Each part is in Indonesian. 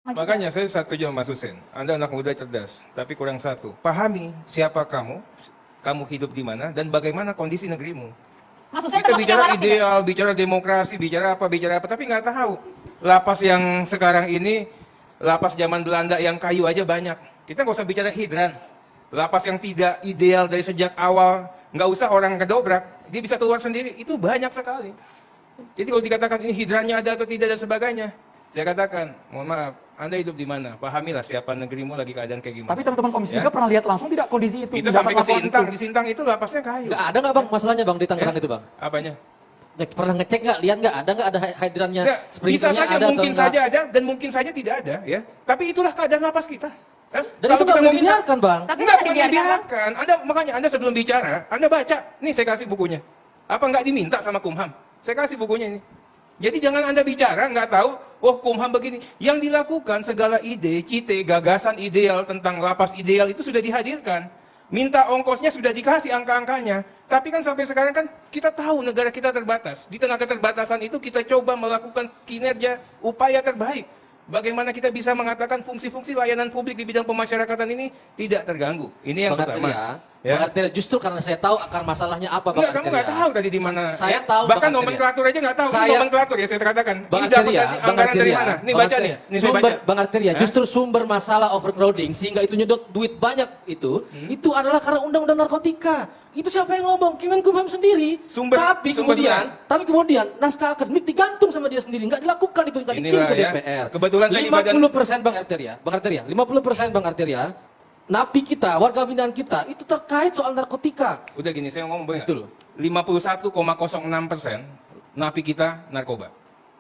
Makanya saya setuju sama Mas Hussein. Anda anak muda cerdas, tapi kurang satu. Pahami siapa kamu, kamu hidup di mana, dan bagaimana kondisi negerimu. Kita bicara ideal, bicara demokrasi, bicara apa, tapi nggak tahu. Lapas yang sekarang ini, lapas zaman Belanda yang kayu aja banyak. Kita nggak usah bicara hidran. Lapas yang tidak ideal dari sejak awal, nggak usah orang kedobrak, dia bisa keluar sendiri. Itu banyak sekali. Jadi kalau dikatakan ini hidrannya ada atau tidak dan sebagainya, saya katakan, mohon maaf, Anda hidup di mana? Pahamilah siapa negerimu lagi keadaan kayak gimana. Tapi teman-teman Komisi 3 pernah lihat langsung tidak kondisi itu? Kita sampai ke Sintang, di Sintang itu lapasnya kayu. Nggak ada nggak bang masalahnya bang di Tangerang itu bang? Apanya? Pernah ngecek nggak, lihat nggak ada hidrannya? Nah, bisa saja, mungkin saja ada dan mungkin saja tidak ada ya. Tapi itulah keadaan lapas kita. Dan itu nggak boleh dibiarkan bang. Tapi nggak boleh dibiarkan. Makanya Anda sebelum bicara, Anda baca. Nih saya kasih bukunya. Apa nggak diminta sama Kumham? Saya kasih bukunya ini. Jadi jangan Anda bicara, nggak tahu, oh Kumham begini. Yang dilakukan segala ide, cite, gagasan ideal tentang lapas ideal itu sudah dihadirkan. Minta ongkosnya sudah dikasih angka-angkanya. Tapi kan sampai sekarang kan kita tahu negara kita terbatas. Di tengah keterbatasan itu kita coba melakukan kinerja, upaya terbaik. Bagaimana kita bisa mengatakan fungsi-fungsi layanan publik di bidang pemasyarakatan ini tidak terganggu. Ini yang pertama. Bang Arteria, justru karena saya tahu akar masalahnya apa Bang Arteria. Kamu nggak tahu tadi di mana. Saya tahu. Bahkan nomenklatur aja nggak tahu. Ini nomenklatur ya saya katakan. Bang Ini dapat Arteria, anggaran dari mana? Nih baca nih. Nih saya baca. Bang Arteria, justru sumber masalah overcrowding sehingga itu nyedot duit banyak itu adalah karena undang-undang narkotika. Itu siapa yang ngomong? Kemenkumham sendiri. Tapi kemudian naskah akademik digantung sama dia sendiri, nggak dilakukan itu, nggak dikirim ke DPR. Kebetulan saya 50% Bang Arteria, 50% Bang Arteria. Napi kita, warga binaan kita, itu terkait soal narkotika. Udah gini, saya ngomong boleh nggak? 51,06% napi kita narkoba.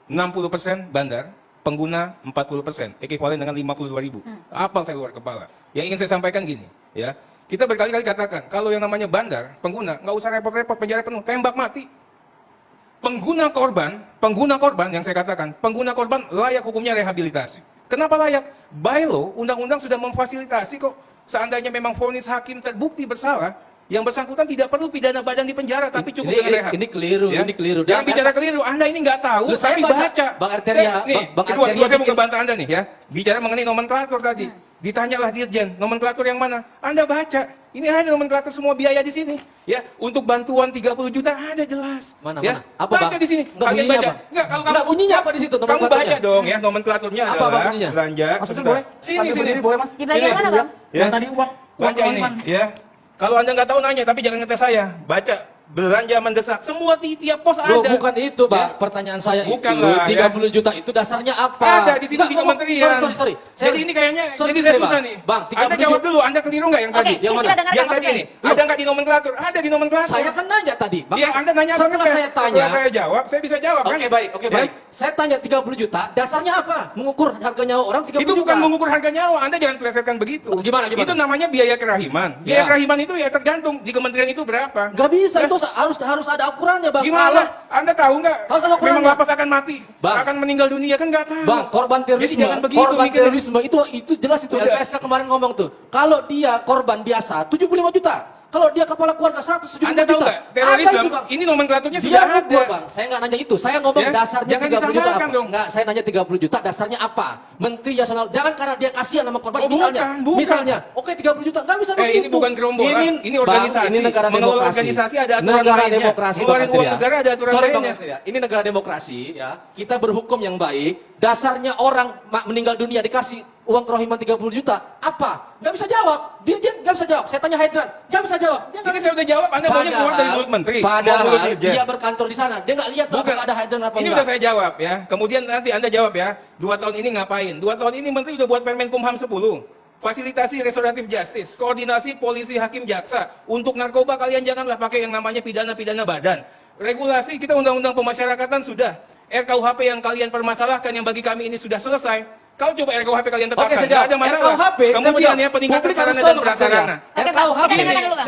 60% bandar, pengguna 40%. Ekuivalen dengan 52.000. Apa saya luar kepala? Yang ingin saya sampaikan gini, ya. Kita berkali-kali katakan, kalau yang namanya bandar, pengguna, nggak usah repot-repot penjara penuh, tembak mati. Pengguna korban yang saya katakan, pengguna korban layak hukumnya rehabilitasi. Kenapa layak? By law, undang-undang sudah memfasilitasi kok. Seandainya memang vonis hakim terbukti bersalah, yang bersangkutan tidak perlu pidana badan di penjara, tapi cukup dengan rehab. Ini keliru, ya? ini keliru. Jangan bicara keliru, Anda ini nggak tahu, tapi baca. Bang Arteria, kedua saya mau ngebantah Anda nih ya. Bicara mengenai nomenklatur tadi. Ditanyalah Dirjen, nomenklatur yang mana? Anda baca. Ini ada nomenklatur semua biaya di sini. Ya, untuk bantuan 30 juta ada jelas. Mana? Apa baca di sini. Kalian baca. Enggak bunyinya apa di situ? Kamu baca dong ya, nomenklaturnya adalah bunyinya? belanja. Maksudnya boleh? Sini. Boleh Mas? Di bagian mana Bang? Yang tadi uang Baca ini, ya. Kalau Anda nggak tahu nanya, tapi jangan ngetes saya. Baca. Belanja mendesak. Semua di tiap pos ada. Bukan itu, Bang. Pertanyaan saya bukan itu, lah, 30 juta itu dasarnya apa? Ada di sini di kementerian. Sorry. Jadi ini kayaknya, jadi saya susah nih. Bang, Anda jawab dulu, Anda keliru nggak yang tadi? Yang mana? Yang tadi ini. Ada nggak di nomenklatur? Ada di nomenklatur. Saya kan nanya tadi. Yang Anda nanya apa? Setelah saya tanya. Setelah saya jawab, saya bisa jawab kan? Oke, baik. Saya tanya 30 juta, dasarnya apa? Mengukur harga nyawa orang 30 juta. Itu bukan mengukur harga nyawa, Anda jangan plesetkan begitu. Gimana? Itu namanya biaya kerahiman. Biaya kerahiman itu ya tergantung di kementerian itu berapa. Nggak bisa, itu harus ada ukurannya, Bang. Gimana? Anda tahu nggak? Memang lapas akan mati, akan meninggal dunia kan nggak tahu. Bang, korban terorisme, itu jelas itu. LPSK kemarin ngomong tuh. Kalau dia korban biasa 75 juta. Kalau dia kepala keluarga 175 juta. Anda tahu nggak? Terorisme ini nomenklaturnya sudah ada. Bang. Saya nggak nanya itu. Saya ngomong dasarnya 30 juta apa? Nggak, saya nanya 30 juta dasarnya apa? Menteri Yasional. Jangan karena dia kasihan sama korban. Bukan. Misalnya, oke 30 juta. Nggak bisa begitu. Ini bukan gerombolan. Ini organisasi. Ini negara demokrasi. Organisasi ada aturan negara lainnya. Demokrasi. Ngeluarin uang negara ada aturan lainnya. Ini negara demokrasi ya. Kita berhukum yang baik. Dasarnya orang meninggal dunia dikasih uang kerohiman 30 juta, apa? Nggak bisa jawab. Dirjen nggak bisa jawab. Saya tanya Hydran, nggak bisa jawab. Ini saya udah jawab, Anda maunya keluar dari mulut menteri. Padahal dia berkantor di sana. Dia nggak lihat tuh apakah ada Hydran apa enggak. Ini udah saya jawab ya. Kemudian nanti Anda jawab ya. 2 tahun ini ngapain? 2 tahun ini menteri udah buat Permen Kumham 10. Fasilitasi restoratif justice, koordinasi polisi, hakim, jaksa. Untuk narkoba kalian janganlah pakai yang namanya pidana-pidana badan. Regulasi kita undang-undang pemasyarakatan sudah. RKUHP yang kalian permasalahkan yang bagi kami ini sudah selesai. Kalau coba RKUHP kalian tetapkan, tidak ada masalah. RKUHP, kemudian ya peningkatan sarana dan prasarana. RKUHP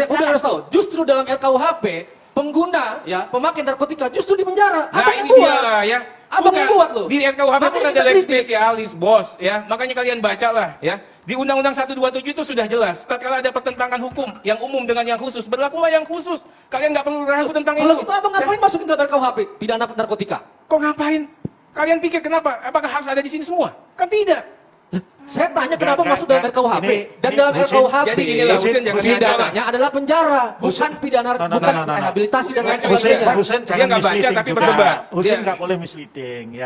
publik harus tahu. Justru dalam RKUHP pengguna ya pemakai narkotika justru di penjara. Nah ini dia lah ya. Abang yang buat loh. Di RKUHP itu ada lex spesialis bos ya. Makanya kalian bacalah ya. Di Undang-Undang 127 itu sudah jelas. Tatkala ada pertentangan hukum yang umum dengan yang khusus, berlakulah yang khusus. Kalian nggak perlu ragu tentang itu. Kalau itu abang ngapain masukin dalam RKUHP pidana narkotika? Kok ngapain? Kalian pikir kenapa? Apakah harus ada di sini semua? Kan tidak. Saya tanya kenapa Nggak, masuk dalam nggak. RKUHP dan Ini, dalam Husin, RKUHP jadi gini lah, Husin, jangan pidananya adalah penjara, bukan pidana, bukan rehabilitasi dan lain sebagainya. Husin Dia jangan nggak baca, misleading tapi juga. berdebat. Husin Dia- nggak boleh misleading ya.